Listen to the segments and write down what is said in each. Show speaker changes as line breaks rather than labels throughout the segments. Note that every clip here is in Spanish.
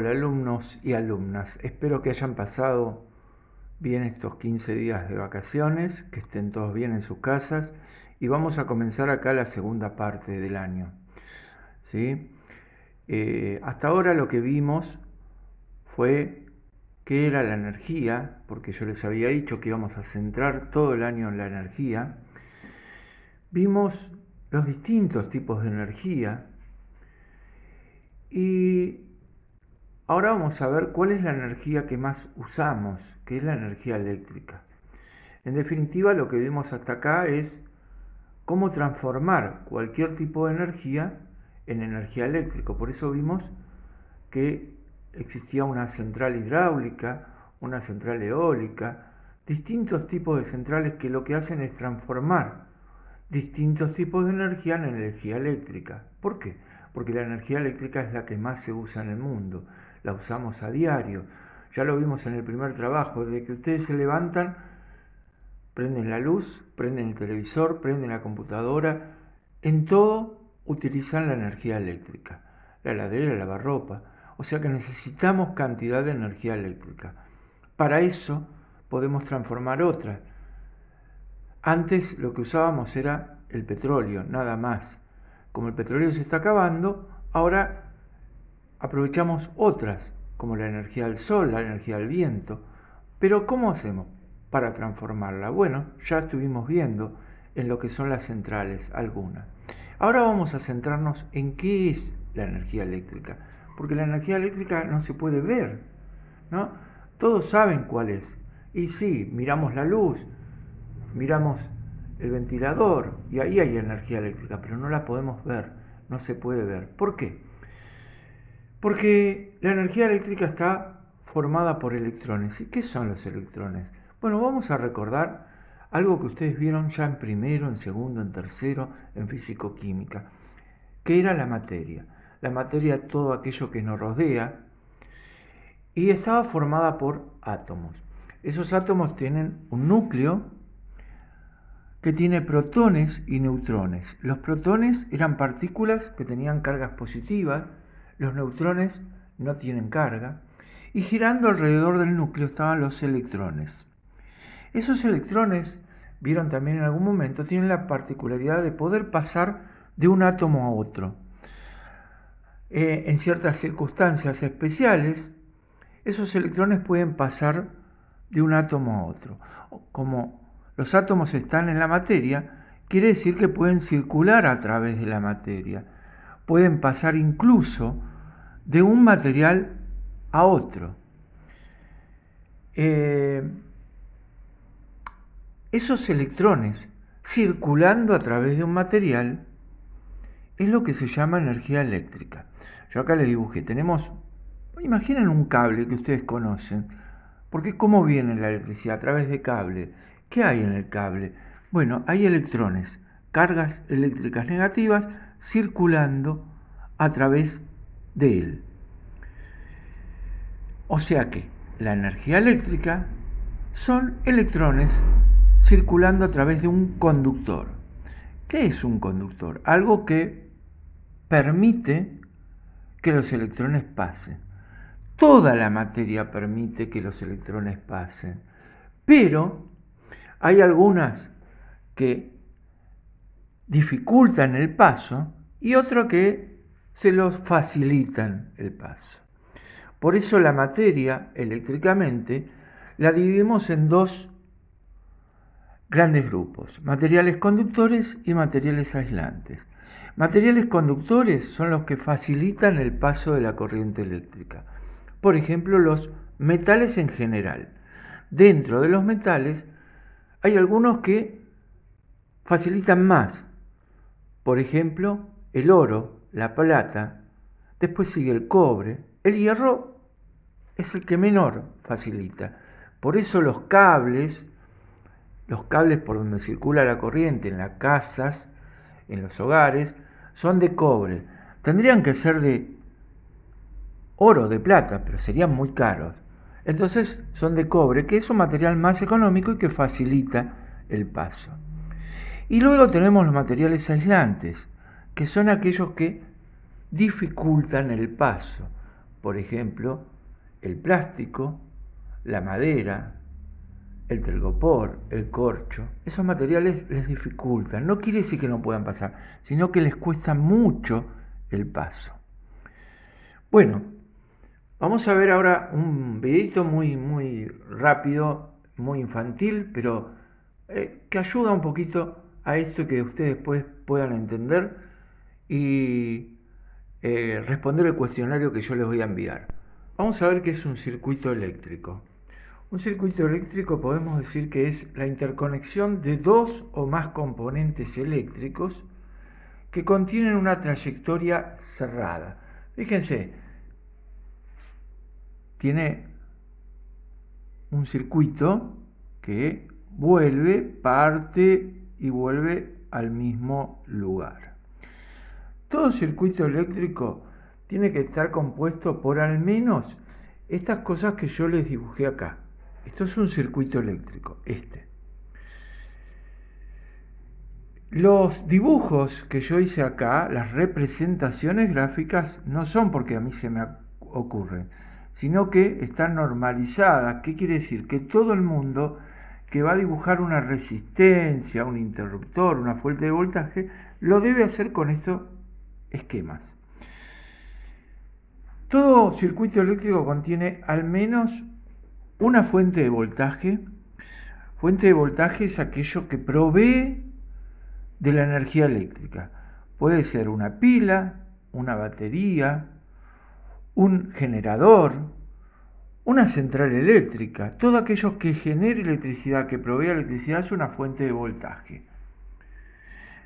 Hola alumnos y alumnas, espero que hayan pasado bien estos 15 días de vacaciones, que estén todos bien en sus casas y vamos a comenzar acá la segunda parte del año. ¿Sí? Hasta ahora lo que vimos fue qué era la energía, porque yo les había dicho que íbamos a centrar todo el año en la energía. Vimos los distintos tipos de energía y ahora vamos a ver cuál es la energía que más usamos, que es la energía eléctrica. En definitiva, lo que vimos hasta acá es cómo transformar cualquier tipo de energía en energía eléctrica. Por eso vimos que existía una central hidráulica, una central eólica, distintos tipos de centrales que lo que hacen es transformar distintos tipos de energía en energía eléctrica. ¿Por qué? Porque la energía eléctrica es la que más se usa en el mundo, la usamos a diario. Ya lo vimos en el primer trabajo, desde que ustedes se levantan, prenden la luz, prenden el televisor, prenden la computadora, en todo utilizan la energía eléctrica, la heladera, el lavarropa. O sea que necesitamos cantidad de energía eléctrica. Para eso podemos transformar otra. Antes lo que usábamos era el petróleo, nada más. Como el petróleo se está acabando, ahora aprovechamos otras, como la energía del sol, la energía del viento. Pero ¿cómo hacemos para transformarla? Bueno, ya estuvimos viendo en lo que son las centrales, algunas. Ahora vamos a centrarnos en qué es la energía eléctrica, porque la energía eléctrica no se puede ver, ¿no? Todos saben cuál es. Y sí, miramos la luz, miramos el ventilador y ahí hay energía eléctrica, pero no la podemos ver, no se puede ver. ¿Por qué? Porque la energía eléctrica está formada por electrones. ¿Y qué son los electrones? Bueno, vamos a recordar algo que ustedes vieron ya en primero, en segundo, en tercero, en físico-química, que era la materia. La materia, todo aquello que nos rodea, y estaba formada por átomos. Esos átomos tienen un núcleo que tiene protones y neutrones. Los protones eran partículas que tenían cargas positivas, los neutrones no tienen carga, y girando alrededor del núcleo estaban los electrones. Esos electrones, vieron también en algún momento, tienen la particularidad de poder pasar de un átomo a otro. En ciertas circunstancias especiales, esos electrones pueden pasar de un átomo a otro. Como los átomos están en la materia, quiere decir que pueden circular a través de la materia. Pueden pasar incluso de un material a otro. Esos electrones circulando a través de un material es lo que se llama energía eléctrica. Yo acá les dibujé, imaginen un cable que ustedes conocen, porque ¿cómo viene la electricidad? A través de cable. ¿Qué hay en el cable? Bueno, hay electrones, cargas eléctricas negativas circulando a través de él. O sea que la energía eléctrica son electrones circulando a través de un conductor. ¿Qué es un conductor? Algo que permite que los electrones pasen. Toda la materia permite que los electrones pasen, pero hay algunas que dificultan el paso y otras que se los facilitan el paso. Por eso la materia, eléctricamente, la dividimos en dos grandes grupos, materiales conductores y materiales aislantes. Materiales conductores son los que facilitan el paso de la corriente eléctrica. Por ejemplo, los metales en general. Dentro de los metales hay algunos que facilitan más. Por ejemplo, el oro, la plata, después sigue el cobre, el hierro es el que menor facilita. Por eso los cables por donde circula la corriente en las casas, en los hogares, son de cobre. Tendrían que ser de oro, de plata, pero serían muy caros. Entonces son de cobre, que es un material más económico y que facilita el paso. Y luego tenemos los materiales aislantes, que son aquellos que dificultan el paso. por ejemplo, el plástico, la madera, el telgopor, el corcho. Esos materiales les dificultan. No quiere decir que no puedan pasar, sino que les cuesta mucho el paso. Bueno, vamos a ver ahora un videito muy rápido, muy infantil, pero que ayuda un poquito a esto que ustedes después puedan entender y responder el cuestionario que yo les voy a enviar. Vamos a ver qué es un circuito eléctrico. Un circuito eléctrico podemos decir que es la interconexión de dos o más componentes eléctricos que contienen una trayectoria cerrada. Fíjense, tiene un circuito que vuelve, parte y vuelve al mismo lugar. Todo circuito eléctrico tiene que estar compuesto por al menos estas cosas que yo les dibujé acá. Esto es un circuito eléctrico, Los dibujos que yo hice acá, las representaciones gráficas, no son porque a mí se me ocurren, sino que están normalizadas. ¿Qué quiere decir? Que todo el mundo que va a dibujar una resistencia, un interruptor, una fuente de voltaje, lo debe hacer con estos esquemas. Todo circuito eléctrico contiene al menos una fuente de voltaje. Fuente de voltaje es aquello que provee de la energía eléctrica. Puede ser una pila, una batería, un generador, una central eléctrica. Todo aquello que genere electricidad, que provee electricidad, es una fuente de voltaje.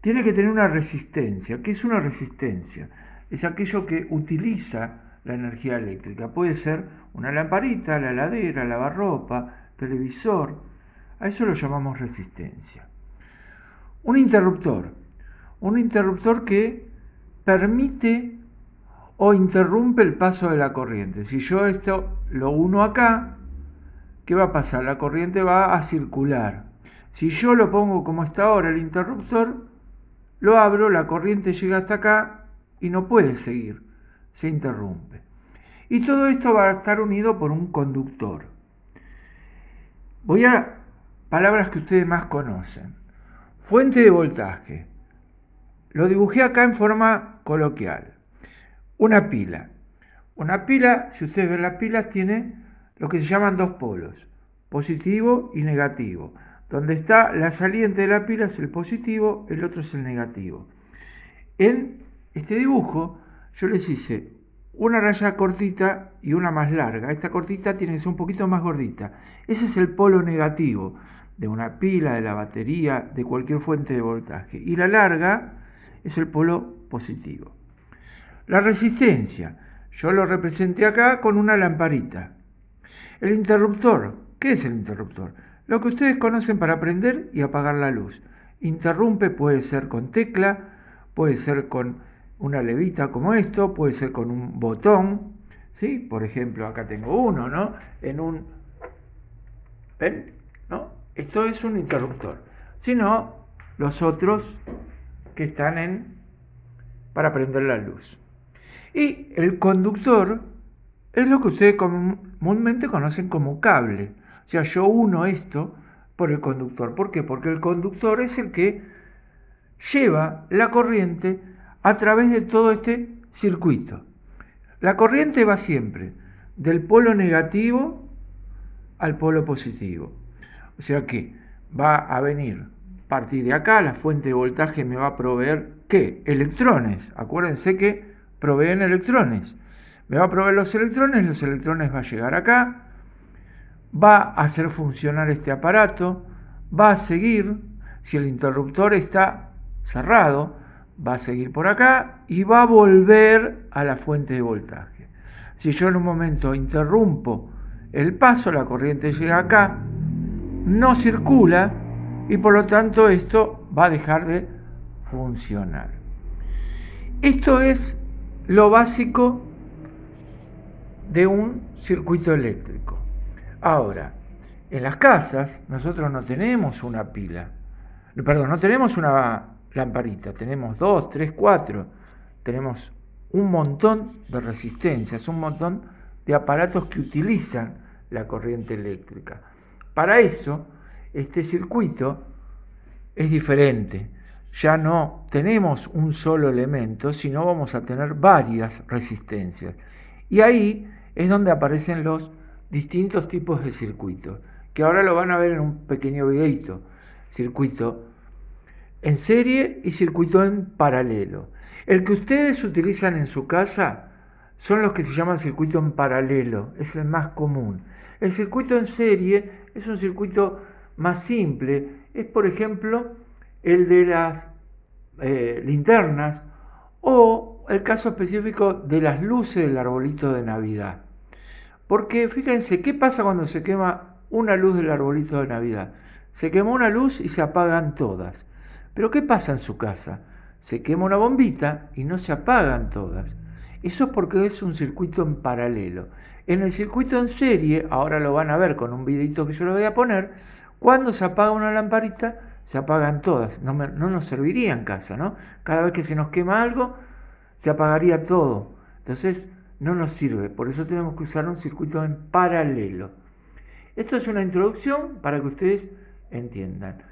Tiene que tener una resistencia. ¿Qué es una resistencia? Es aquello que utiliza la energía eléctrica. Puede ser una lamparita, la heladera, lavarropa, televisor. A eso lo llamamos resistencia. Un interruptor que permite o interrumpe el paso de la corriente. Si yo esto lo uno acá, ¿qué va a pasar? La corriente va a circular. Si yo lo pongo como está ahora el interruptor, lo abro, la corriente llega hasta acá y no puede seguir, se interrumpe. Y todo esto va a estar unido por un conductor. Voy a palabras que ustedes más conocen. Fuente de voltaje. Lo dibujé acá en forma coloquial. Una pila. Una pila, si ustedes ven las pilas, tiene lo que se llaman dos polos, positivo y negativo. Donde está la saliente de la pila es el positivo, el otro es el negativo. En este dibujo yo les hice una raya cortita y una más larga. Esta cortita tiene que ser un poquito más gordita. Ese es el polo negativo de una pila, de la batería, de cualquier fuente de voltaje. Y la larga es el polo positivo. La resistencia, yo lo representé acá con una lamparita. El interruptor, ¿qué es el interruptor? Lo que ustedes conocen para prender y apagar la luz. Interrumpe puede ser con tecla, puede ser con una levita como esto, puede ser con un botón, ¿sí? Por ejemplo, acá tengo uno, ¿no? ¿Ven? ¿No? Esto es un interruptor. Si no, los otros que están para prender la luz. Y el conductor es lo que ustedes comúnmente conocen como cable. O sea, yo uno esto por el conductor. ¿Por qué? Porque el conductor es el que lleva la corriente a través de todo este circuito. La corriente va siempre del polo negativo al polo positivo. O sea que va a venir a partir de acá, la fuente de voltaje me va a proveer, ¿qué? Electrones. Acuérdense que proveen electrones. Me va a proveer los electrones va a llegar acá, va a hacer funcionar este aparato, va a seguir, si el interruptor está cerrado, va a seguir por acá y va a volver a la fuente de voltaje. Si yo en un momento interrumpo el paso, la corriente llega acá, no circula y por lo tanto esto va a dejar de funcionar. Esto es lo básico de un circuito eléctrico. Ahora, en las casas nosotros no tenemos una pila, no tenemos una lamparita, tenemos 2, 3, 4, tenemos un montón de resistencias, un montón de aparatos que utilizan la corriente eléctrica. Para eso, este circuito es diferente. Ya no tenemos un solo elemento, sino vamos a tener varias resistencias. Y ahí es donde aparecen los distintos tipos de circuitos, que ahora lo van a ver en un pequeño videito. Circuito en serie y circuito en paralelo. El que ustedes utilizan en su casa son los que se llaman circuito en paralelo, es el más común. El circuito en serie es un circuito más simple, es por ejemplo el de las linternas o el caso específico de las luces del arbolito de Navidad. Porque fíjense, ¿qué pasa cuando se quema una luz del arbolito de Navidad? Se quemó una luz y se apagan todas. Pero ¿qué pasa en su casa? Se quema una bombita y no se apagan todas. Eso es porque es un circuito en paralelo. En el circuito en serie, ahora lo van a ver con un videito que yo les voy a poner, cuando se apaga una lamparita, se apagan todas. No nos serviría en casa, ¿no? Cada vez que se nos quema algo, se apagaría todo. Entonces, no nos sirve. Por eso tenemos que usar un circuito en paralelo. Esto es una introducción para que ustedes entiendan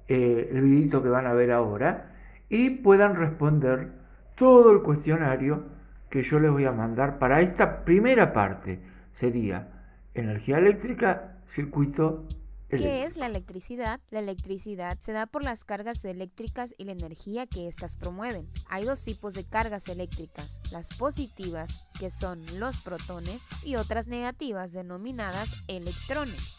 el videito que van a ver ahora y puedan responder todo el cuestionario que yo les voy a mandar para esta primera parte. Sería energía eléctrica, circuito eléctrico.
¿Qué es la electricidad? La electricidad se da por las cargas eléctricas y la energía que éstas promueven. Hay dos tipos de cargas eléctricas, las positivas, que son los protones, y otras negativas, denominadas electrones.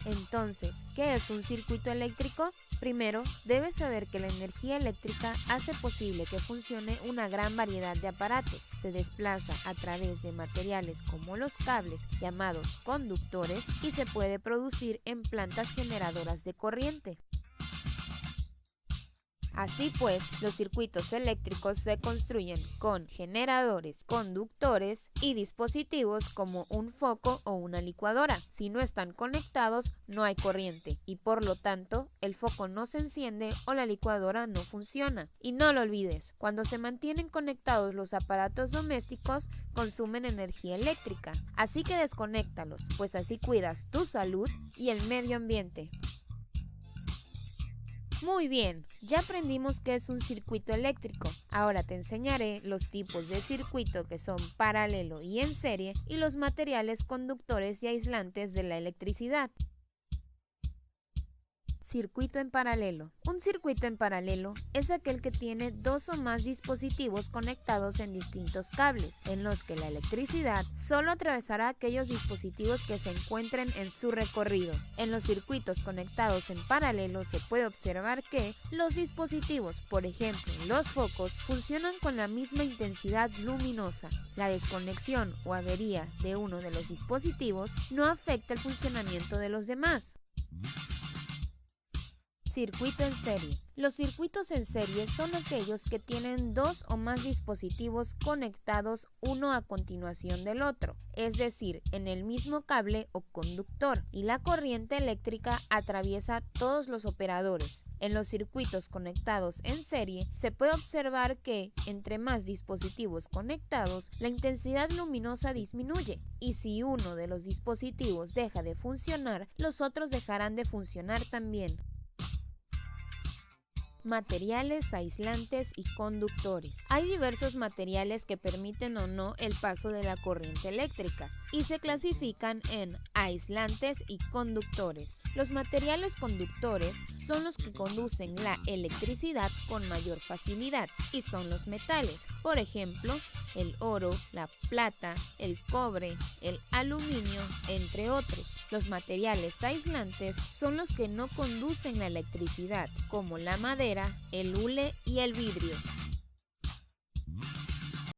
Entonces, ¿qué es un circuito eléctrico? Primero, debes saber que la energía eléctrica hace posible que funcione una gran variedad de aparatos. Se desplaza a través de materiales como los cables, llamados conductores, y se puede producir en plantas generadoras de corriente. Así pues, los circuitos eléctricos se construyen con generadores, conductores y dispositivos como un foco o una licuadora. Si no están conectados, no hay corriente y por lo tanto, el foco no se enciende o la licuadora no funciona. Y no lo olvides, cuando se mantienen conectados los aparatos domésticos, consumen energía eléctrica. Así que desconéctalos, pues así cuidas tu salud y el medio ambiente. Muy bien, ya aprendimos qué es un circuito eléctrico. Ahora te enseñaré los tipos de circuito que son paralelo y en serie y los materiales conductores y aislantes de la electricidad. Circuito en paralelo. Un circuito en paralelo es aquel que tiene dos o más dispositivos conectados en distintos cables, en los que la electricidad solo atravesará aquellos dispositivos que se encuentren en su recorrido. En los circuitos conectados en paralelo se puede observar que los dispositivos, por ejemplo los focos, funcionan con la misma intensidad luminosa. La desconexión o avería de uno de los dispositivos no afecta el funcionamiento de los demás. Circuito en serie. Los circuitos en serie son aquellos que tienen dos o más dispositivos conectados uno a continuación del otro, es decir, en el mismo cable o conductor, y la corriente eléctrica atraviesa todos los operadores. En los circuitos conectados en serie se puede observar que, entre más dispositivos conectados, la intensidad luminosa disminuye, y si uno de los dispositivos deja de funcionar, los otros dejarán de funcionar también. Materiales aislantes y conductores. Hay diversos materiales que permiten o no el paso de la corriente eléctrica y se clasifican en aislantes y conductores. Los materiales conductores son los que conducen la electricidad con mayor facilidad y son los metales, por ejemplo, el oro, la plata, el cobre, el aluminio, entre otros. Los materiales aislantes son los que no conducen la electricidad, como la madera, el hule y el vidrio.